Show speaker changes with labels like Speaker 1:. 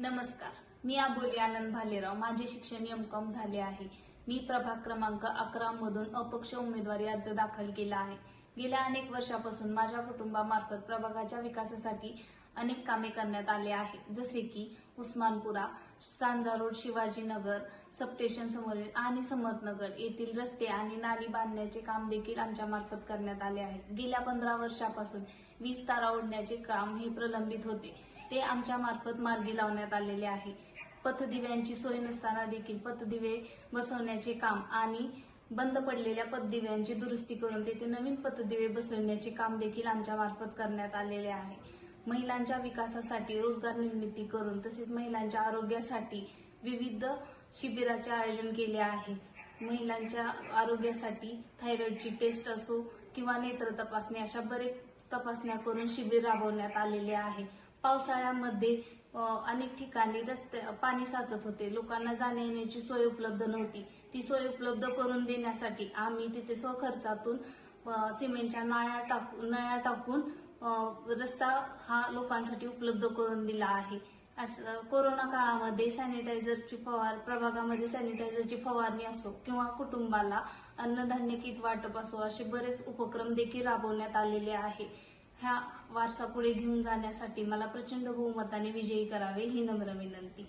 Speaker 1: नमस्कार, मी अबोली आनंद भालेराव. माझे शिक्षण एम.कॉम झाले आहे. मी प्रभाग क्रमांक 11 मधून अपक्ष उमेदवारी अर्ज दाखल केला आहे. गेल्या अनेक वर्षापासून माझ्या कुटुंबामार्फत प्रभागाच्या विकासासाठी अनेक कामे करण्यात आले आहे. जसे की उस्मानपुरा, सांजा रोड, शिवाजीनगर, सबस्टेशन समोरील आणि समर्थनगर येथील रस्ते आणि नाली बांधण्याचे काम देखील आमच्या मार्फत करण्यात आले आहे. गेल्या 15 वर्षापासून वीज तारा ओढण्याचे काम हे प्रलंबित होते, ते आमच्या मार्फत मार्गी लावण्यात आलेले आहे. पथदिव्यांची सोय नसताना देखील पथदिवे बसवण्याचे काम आणि बंद पडलेल्या पथदिव्यांची दुरुस्ती करून तेथे नवीन पथदिवे बसवण्याचे काम देखील आमच्या मार्फत करण्यात आलेले आहे. महिलांच्या विकासासाठी रोजगार निर्मिती करून तसेच महिलांच्या आरोग्यासाठी विविध शिबिराचे आयोजन केले आहे. महिलांच्या आरोग्यासाठी थायरॉइडची टेस्ट असो किंवा नेत्र तपासणी अशा बरेच तपासण्या करून शिबिर राबवण्यात आलेले आहे. पावसाळ्यामध्ये अनेक ठिकाणी रस्ते पाणी साचत होते, लोकांना जाण्या येण्याची सोय उपलब्ध नव्हती. ती सोय उपलब्ध करून देण्यासाठी आम्ही तिथे स्वखर्चातून सिमेंटच्या नळ्या टाकून रस्ता हा लोकांसाठी उपलब्ध करून दिला आहे. कोरोना काळामध्ये प्रभागामध्ये सॅनिटायझरची फवारणी असो किंवा कुटुंबाला अन्नधान्य किट वाटप असो असे बरेच उपक्रम देखील राबवण्यात आलेले आहे. ह्या वारसा पुढे घेऊन जाण्यासाठी मला प्रचंड बहुमताने विजयी करावे ही नम्र विनंती.